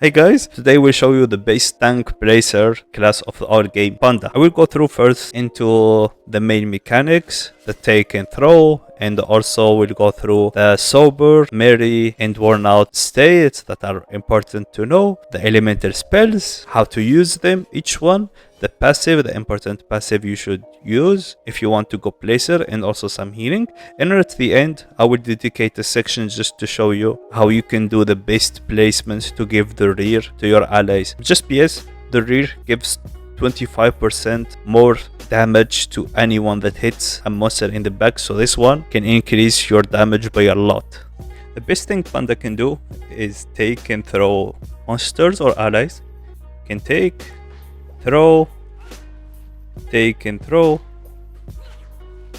Hey guys, today we'll show you the base tank bracer class of our game Panda. I will go through first into the main mechanics, the take and throw, and also we'll go through the sober, merry, and worn out states that are important to know, the elemental spells, how to use them, each one, the passive, the important passive you should use if you want to go placer, and also some healing. And at the end, I will dedicate a section just to show you how you can do the best placements to give the rear to your allies. Just PS, the rear gives 25% more damage to anyone that hits a monster in the back, so this one can increase your damage by a lot. The best thing Panda can do is take and throw monsters or allies. Can take, throw, take and throw,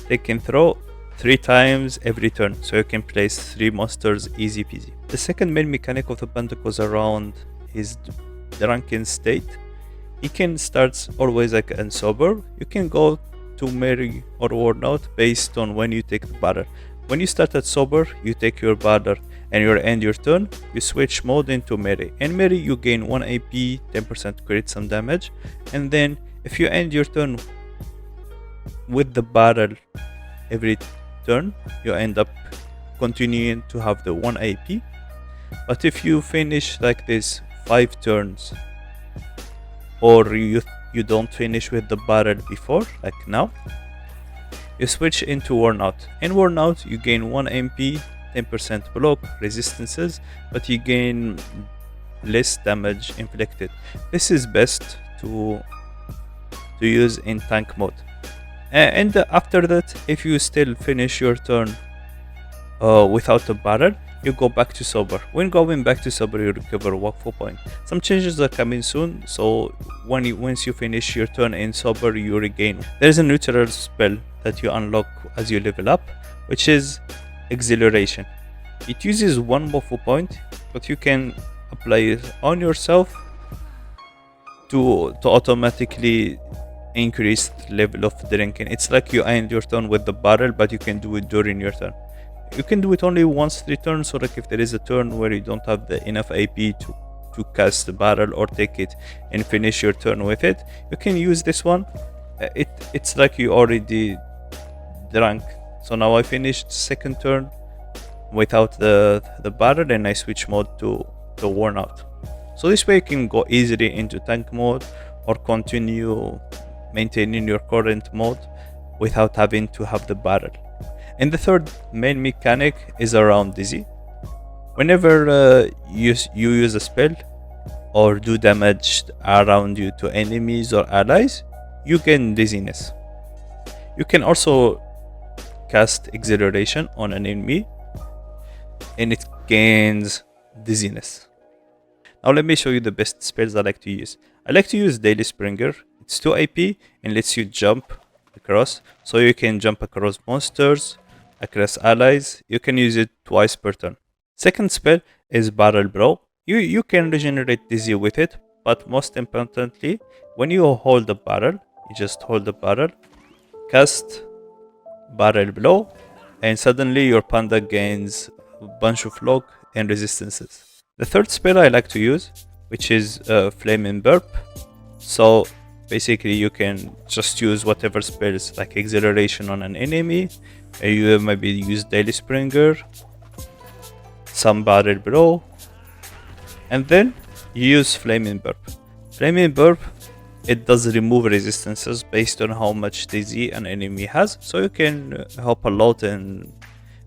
take and throw 3 times every turn, so you can place 3 monsters easy peasy. The second main mechanic of the Panda goes around his drunken state. He can start always like an sober. You can go to merry or worn out based on when you take the battle. When you start at sober, you take your battle, and you end your turn, you switch mode into merry. And merry, you gain 1 AP, 10% crit, some damage, and then if you end your turn with the battle every turn, you end up continuing to have the 1 AP. But if you finish like this 5 turns, or you don't finish with the battle before, like now, you switch into worn out. In worn out, you gain 1 MP, 10% block, resistances, but you gain less damage inflicted. This is best to use in tank mode. And after that, if you still finish your turn without a battle, you go back to sober. When going back to sober, you recover Wakfu point. Some changes are coming soon, so once you finish your turn in sober, you regain. There is a neutral spell that you unlock as you level up, which is exhilaration. It uses 1 Wakfu point, but you can apply it on yourself to automatically increase the level of drinking. It's like you end your turn with the barrel, but you can do it during your turn. You can do it only once 3 turns, so like if there is a turn where you don't have the enough AP to cast the barrel or take it and finish your turn with it, you can use this one. It's like you already drank. So now I finished second turn without the barrel, and I switch mode to worn out. So this way you can go easily into tank mode or continue maintaining your current mode without having to have the barrel. And the third main mechanic is around dizzy. Whenever you use a spell or do damage around you to enemies or allies, you gain dizziness. You can also cast exhilaration on an enemy, and it gains dizziness. Now let me show you the best spells I like to use. I like to use Daily Springer. It's 2 AP and lets you jump across, so you can jump across monsters, across allies. You can use it twice per turn. Second spell is Barrel Blow. You can regenerate dizzy with it, but most importantly, when you hold the barrel, you just hold the barrel, cast Barrel Blow, and suddenly your panda gains a bunch of log and resistances. The third spell I like to use, which is Flaming Burp. So basically you can just use whatever spells like exhilaration on an enemy. You maybe use Daily Springer, some Barrel Blow, and then you use Flaming Burp. Flaming Burp, it does remove resistances based on how much DZ an enemy has, so you can help a lot in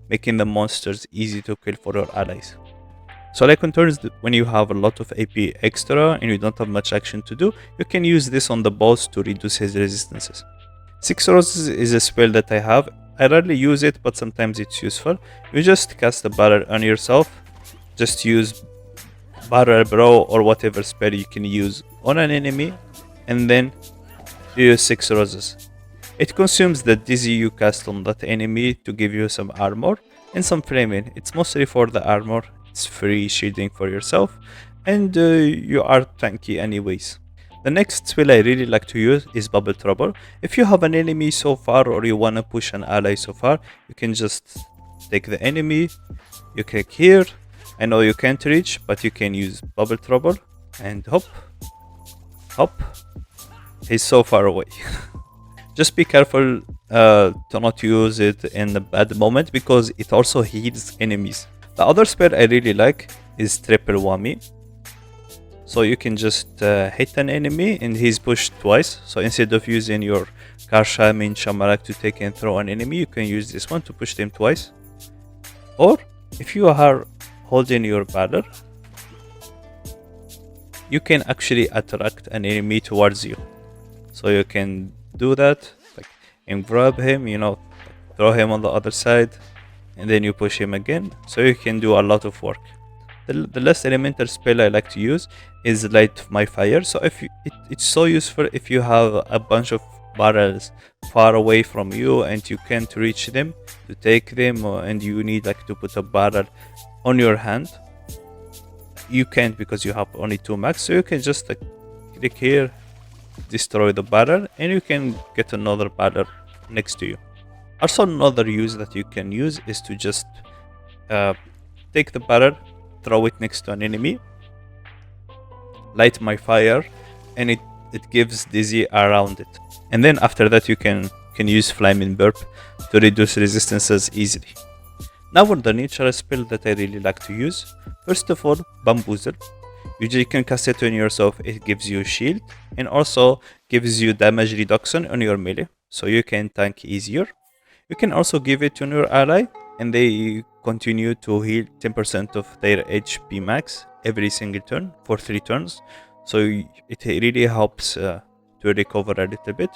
making the monsters easy to kill for your allies. So like on turns when you have a lot of AP extra and you don't have much action to do, you can use this on the boss to reduce his resistances. 6 Roses is a spell that I have. I rarely use it, but sometimes it's useful. You just cast a barrel on yourself, just use Barrel Blow or whatever spell you can use on an enemy, and then you use 6 Roses. It consumes the dizzy you cast on that enemy to give you some armor and some flaming. It's mostly for the armor. It's free shielding for yourself, and you are tanky anyways. The next spell I really like to use is Bubble Trouble. If you have an enemy so far or you wanna push an ally so far, you can just take the enemy, you click here, I know you can't reach, but you can use bubble trouble and hop, hop. He's so far away. Just be careful to not use it in a bad moment because it also heals enemies. The other spell I really like is triple whammy. So you can just hit an enemy and he's pushed twice. So instead of using your Karsha Min Shamarak to take and throw an enemy, you can use this one to push them twice. Or if you are holding your barrel, you can actually attract an enemy towards you. So you can do that, like, and grab him, you know, throw him on the other side, and then you push him again. So you can do a lot of work. The last elemental spell I like to use is Light My Fire. So if it's so useful if you have a bunch of barrels far away from you and you can't reach them to take them, and you need like to put a barrel on your hand. You can't because you have only 2 max, so you can just like click here, destroy the barrel, and you can get another barrel next to you. Also, another use that you can use is to just take the barrel, throw it next to an enemy, light my fire, and it gives dizzy around it. And then after that you can use flaming burp to reduce resistances easily. Now for the nature spell that I really like to use, first of all, Bamboozle. You can cast it on yourself, it gives you shield and also gives you damage reduction on your melee, so you can tank easier. You can also give it to your ally and they continue to heal 10% of their HP max every single turn for 3 turns, so it really helps to recover a little bit.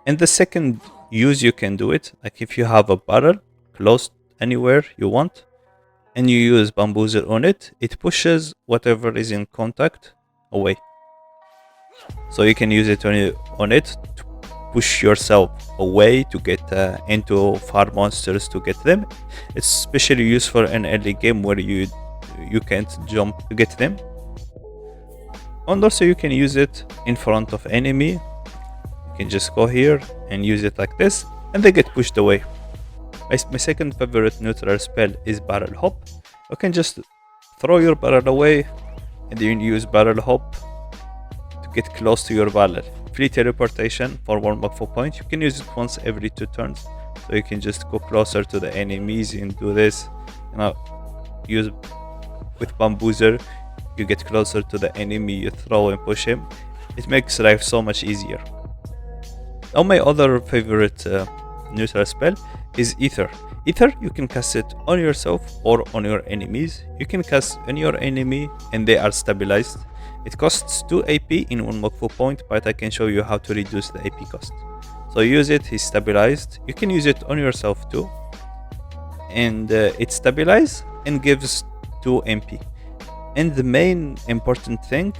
And the second use you can do it, like if you have a barrel close anywhere you want and you use Bamboozle on it, it pushes whatever is in contact away. So you can use it on it to push yourself away to get into far monsters to get them. It's especially useful in early game where you can't jump to get them. And also you can use it in front of enemy. You can just go here and use it like this and they get pushed away. My second favorite neutral spell is Barrel Hop. You can just throw your barrel away and then use Barrel Hop to get close to your barrel. Free teleportation for 1 Magfo point. You can use it once every 2 turns. So you can just go closer to the enemies and do this. You know, use with Bamboozle, you get closer to the enemy, you throw and push him. It makes life so much easier. Now my other favorite neutral spell is Ether. Ether, you can cast it on yourself or on your enemies. You can cast on your enemy and they are stabilized. It costs 2 AP in 1 Magfo point, but I can show you how to reduce the AP cost. So use it, he's stabilized. You can use it on yourself too. And it's stabilized and gives 2 MP. And the main important thing,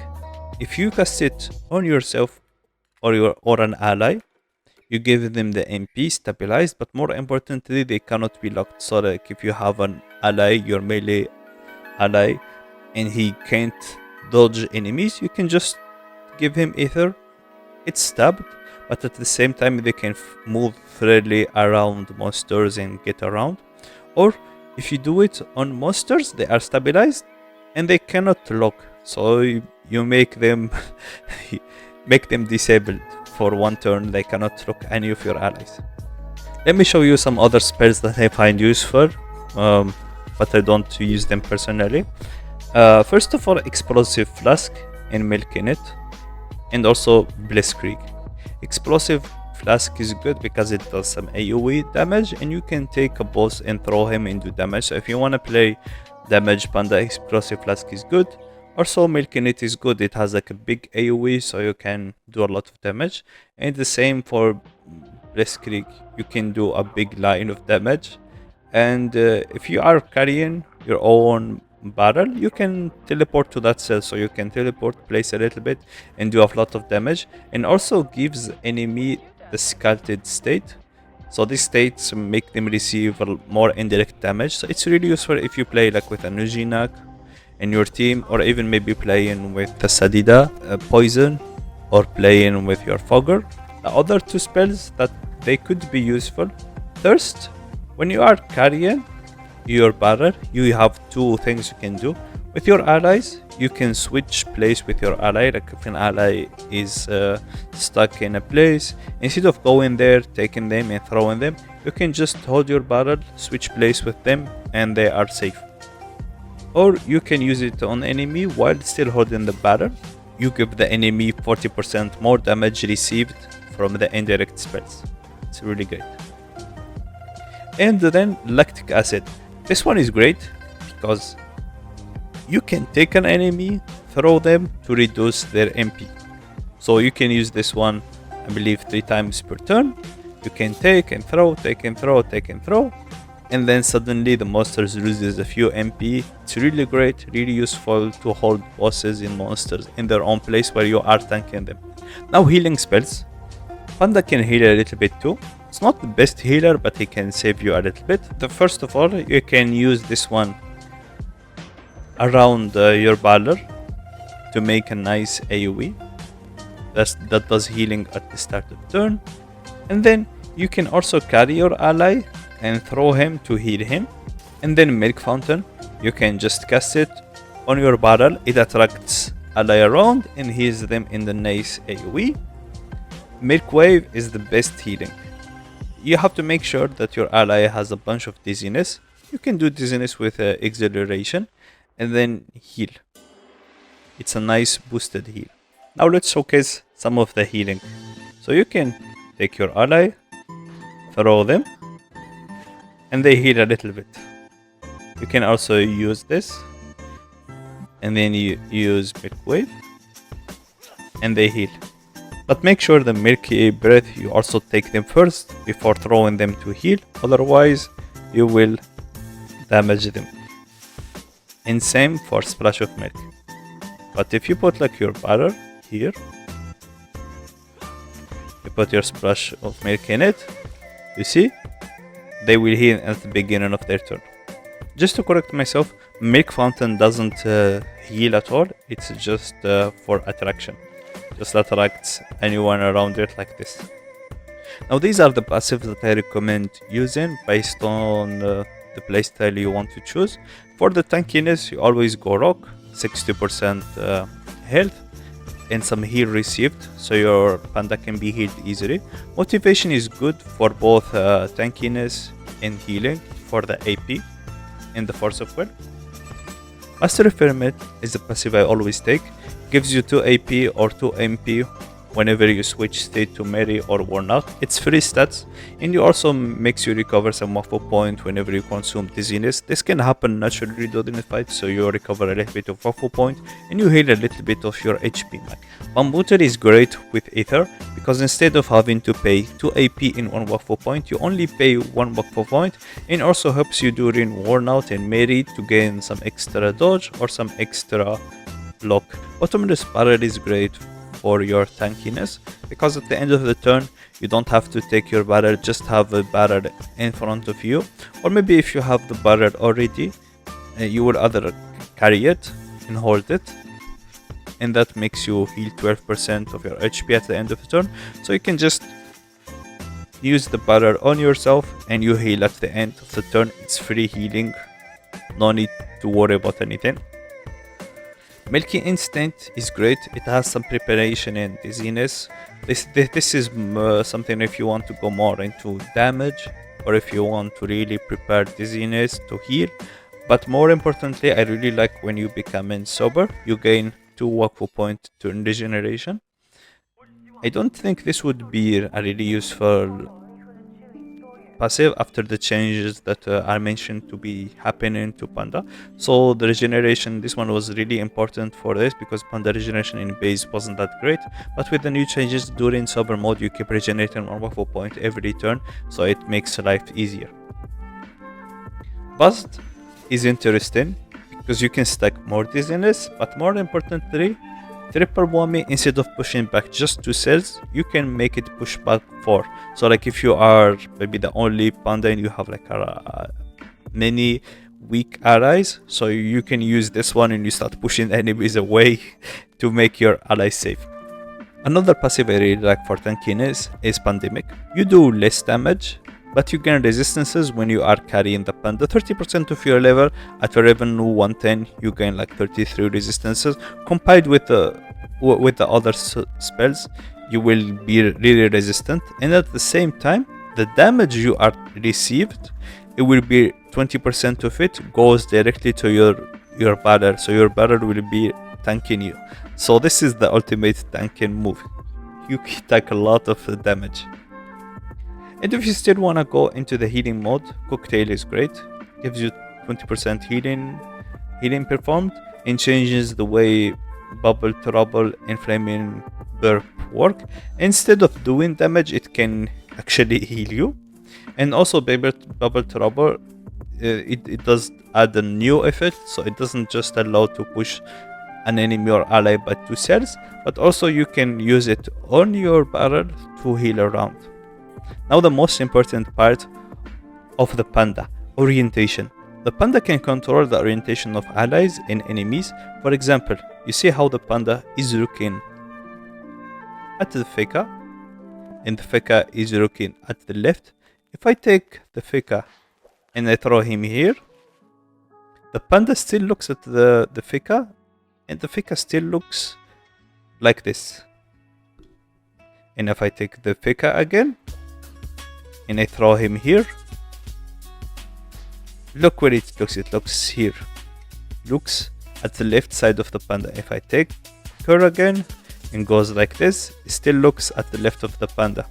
if you cast it on yourself or an ally, you give them the MP stabilized, but more importantly, they cannot be locked. So like if you have an ally, your melee ally, and he can't dodge enemies, you can just give him Ether. It's stabbed, but at the same time they can move freely around monsters and get around. Or if you do it on monsters, they are stabilized and they cannot lock, so you make them disabled for 1 turn. They cannot lock any of your allies. Let me show you some other spells that I find useful, but I don't use them personally. First of all, Explosive Flask and Milk in it, and also Blitzkrieg. Explosive Flask is good because it does some AoE damage and you can take a boss and throw him and do damage. So if you want to play damage Panda, Explosive Flask is good. Also, Milk in it is good. It has like a big AoE, so you can do a lot of damage. And the same for Blitzkrieg. You can do a big line of damage. And if you are carrying your own barrel, you can teleport to that cell. So you can teleport, place a little bit, and do a lot of damage. And also gives enemy the scalded state. So these states make them receive more indirect damage. So it's really useful if you play like with a Nujinak in your team, or even maybe playing with the Sadida poison, or playing with your Fogger. The other 2 spells that they could be useful. First, when you are carrying, your barrel, you have two things you can do. With your allies, you can switch place with your ally. Like if an ally is stuck in a place, instead of going there, taking them and throwing them, you can just hold your barrel, switch place with them, and they are safe. Or you can use it on enemy while still holding the barrel. You give the enemy 40% more damage received from the indirect spells. It's really great. And then lactic acid. This one is great because you can take an enemy, throw them to reduce their MP. So you can use this one, I believe, 3 times per turn. You can take and throw, take and throw, take and throw, and then suddenly the monsters loses a few MP. It's really great, really useful to hold bosses and monsters in their own place where you are tanking them. Now healing spells. Panda can heal a little bit too. It's not the best healer, but he can save you a little bit. First of all, you can use this one around your barrel to make a nice AoE. That does healing at the start of turn. And then you can also carry your ally and throw him to heal him. And then Milk Fountain, you can just cast it on your barrel. It attracts ally around and heals them in the nice AoE. Milk Wave is the best healing. You have to make sure that your ally has a bunch of dizziness. You can do dizziness with exhilaration and then heal. It's a nice boosted heal. Now let's showcase some of the healing. So you can take your ally, throw them, and they heal a little bit. You can also use this, and then you use Milk Wave, and they heal. But make sure the Milky Breath you also take them first before throwing them to heal, otherwise you will damage them. And same for Splash of Milk. But if you put like your barrel here, you put your splash of milk in it, you see, they will heal at the beginning of their turn. Just to correct myself, Milk Fountain doesn't heal at all, it's just for attraction. Just attracts anyone around it like this. Now these are the passives that I recommend using based on the playstyle you want to choose. For the tankiness, you always go Rock, 60% health and some heal received, so your panda can be healed easily. Motivation is good for both tankiness and healing for the AP and the Force of Will. Master Pyramid is a passive I always take. Gives you 2 AP or 2 MP whenever you switch state to melee or worn out. It's free stats, and it also makes you recover some waffle point whenever you consume dizziness. This can happen naturally during the fight, so you recover a little bit of waffle point and you heal a little bit of your HP back. Bambooter is great with Ether because instead of having to pay 2 AP in 1 waffle point, you only pay 1 waffle point, and also helps you during worn out and melee to gain some extra dodge or some extra block. Bottomless barrel is great for your tankiness because at the end of the turn you don't have to take your barrel, just have a barrel in front of you, or maybe if you have the barrel already you will either carry it and hold it, and that makes you heal 12% of your HP at the end of the turn, so you can just use the barrel on yourself and you heal at the end of the turn. It's free healing, no need to worry about anything. Milky Instinct is great, it has some preparation and dizziness. This is something if you want to go more into damage, or if you want to really prepare dizziness to heal. But more importantly, I really like when you become sober, you gain 2 waffle point turn regeneration. I don't think this would be a really useful passive after the changes that are mentioned to be happening to Panda. So the regeneration, this one was really important for this because Panda regeneration in base wasn't that great, but with the new changes during sober mode you keep regenerating 1 waffle point every turn, so it makes life easier. Buzzed is interesting because you can stack more dizziness, but more importantly, triple whammy, instead of pushing back just 2 cells, you can make it push back 4. So like if you are maybe the only panda and you have like many weak allies, so you can use this one and you start pushing enemies away to make your allies safe. Another passive I really like for tankiness is Pandemic. You do less damage, but you gain resistances when you are carrying the panda. 30% of your level at revenue 110, you gain like 33 resistances. Compared with the other spells, you will be really resistant, and at the same time, the damage you are received, it will be 20% of it goes directly to your barrel, so your barrel will be tanking you. So this is the ultimate tanking move. You take a lot of damage. And if you still want to go into the healing mode, Cocktail is great. Gives you 20% healing performed, and changes the way Bubble Trouble and Flaming Burp work. Instead of doing damage, it can actually heal you. And also Bubble Trouble, it does add a new effect, so it doesn't just allow to push an enemy or ally by 2 cells, but also you can use it on your barrel to heal around. Now the most important part of the panda, orientation. The panda can control the orientation of allies and enemies. For example, you see how the panda is looking at the Feka, and the Feka is looking at the left. If I take the Feka and I throw him here, the panda still looks at the Feka, and the Feka still looks like this. And if I take the Feka again and I throw him here, look where it looks here. Looks at the left side of the panda. If I take her again and goes like this, it still looks at the left of the panda.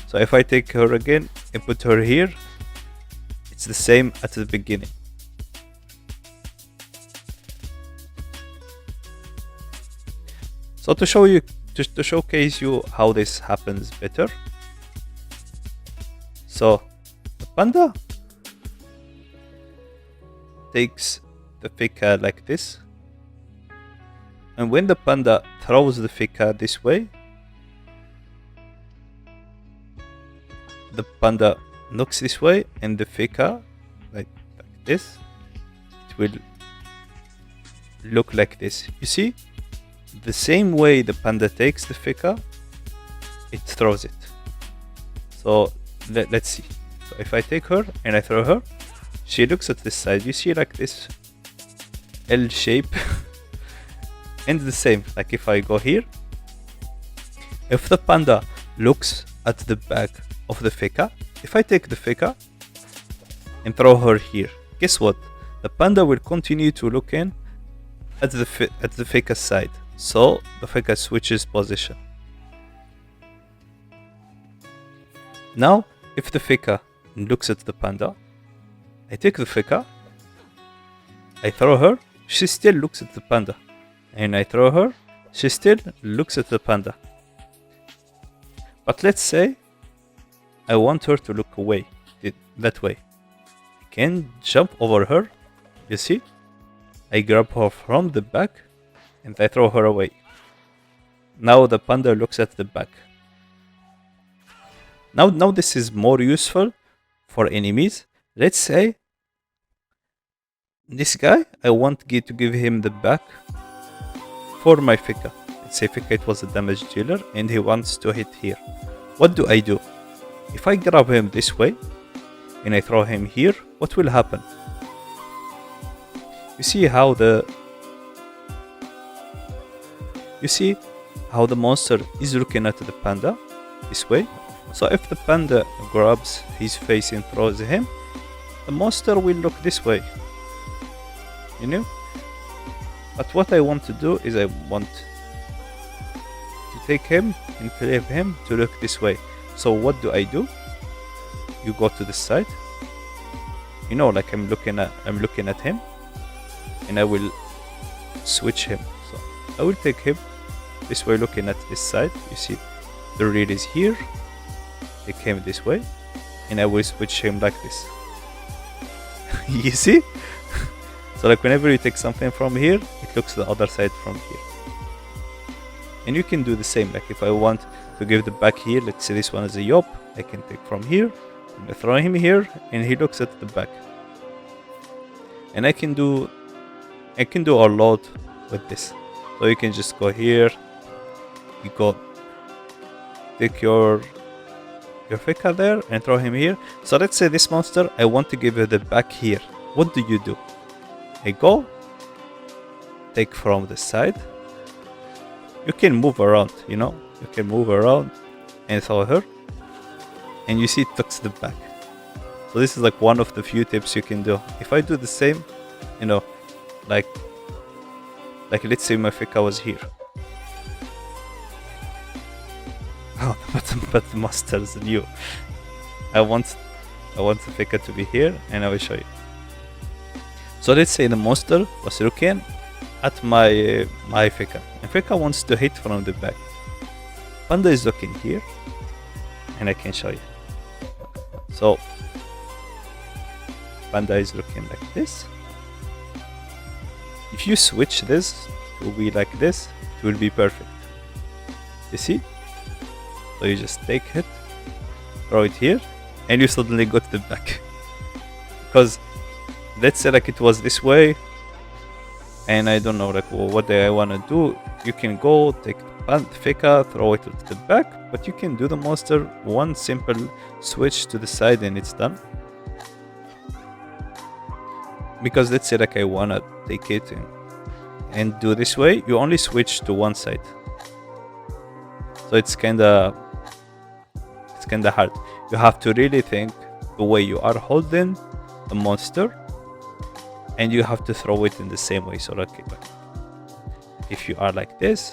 So if I take her again and put her here, it's the same at the beginning. So to show you, just to showcase you how this happens better. So the panda takes the Feka like this, and when the panda throws the Feka this way, the panda looks this way, and the Feka like this, it will look like this. You see, the same way the panda takes the Feka, it throws it. So let's see. So if I take her and I throw her, she looks at this side. You see like this L shape. And the same, like if I go here, if the panda looks at the back of the Feka, if I take the Feka and throw her here, guess what? The panda will continue to look in at the Feka's side. So the Feka switches position. Now, if the Feka looks at the panda, I take the Feka, I throw her, she still looks at the panda. And I throw her, she still looks at the panda. But let's say I want her to look away, that way. I can jump over her, you see? I grab her from the back and I throw her away. Now the panda looks at the back. Now this is more useful for enemies. Let's say this guy, I want to give him the back for my Feka. Let's say Feka, it was a damage dealer and he wants to hit here. What do? If I grab him this way and I throw him here, what will happen? You see how the monster is looking at the panda this way. So if the panda grabs his face and throws him, the monster will look this way. You know? But what I want to do is I want to take him and flip him to look this way. So what do? You go to the side. You know, like I'm looking at him, and I will switch him. So I will take him this way, looking at this side. You see, the reel is here. Take him this way, and I will switch him like this. You see? So like whenever you take something from here, it looks the other side from here. And you can do the same. Like if I want to give the back here, let's say this one is a Yop, I can take from here, and I throw him here, and he looks at the back. And I can do a lot with this. So you can just go here, you go take your your Fika there and throw him here. So let's say this monster, I want to give you the back here. What do you do? I go, take from the side. You can move around, you know? You can move around and throw her. And you see it tucks the back. So this is like one of the few tips you can do. If I do the same, you know, like let's say my Fika was here. Oh, but the monster is new. I want the Fika to be here, and I will show you. So let's say the monster was looking at my Fika, and Fika wants to hit from the back. Panda is looking here, and I can show you. So Panda is looking like this. If you switch this to be like this, it will be perfect. You see? So you just take it, throw it here, and you suddenly got the back. Because let's say like it was this way, and I don't know like what I want to do. You can go take the Fika, throw it to the back, but you can do the monster one simple switch to the side and it's done. Because let's say like I want to take it and do this way, you only switch to one side. So it's kinda hard. You have to really think the way you are holding the monster, and you have to throw it in the same way. So like if you are like this,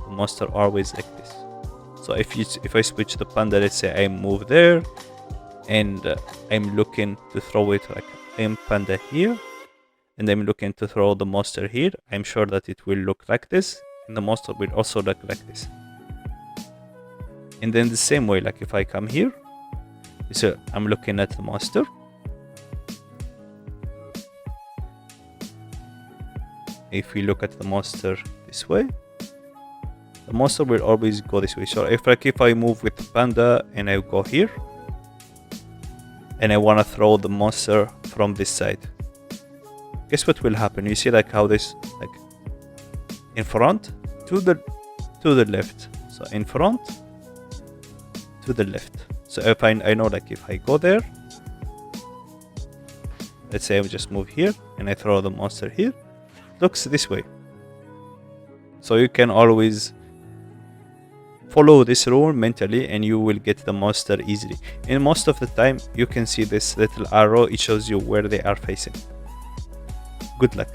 the monster always like this. So if I switch the Panda, let's say I move there, and I'm looking to throw it like I'm Panda here, and I'm looking to throw the monster here, I'm sure that it will look like this, and the monster will also look like this. And then the same way, like if I come here, so I'm looking at the monster. If we look at the monster this way, the monster will always go this way. So if I move with the Panda and I go here, and I want to throw the monster from this side, guess what will happen? You see like how this, like in front to the left. So in front to the left. So if I know like if I go there, let's say I just move here and I throw the monster here, it looks this way. So you can always follow this rule mentally and you will get the monster easily. And most of the time you can see this little arrow, it shows you where they are facing. Good luck.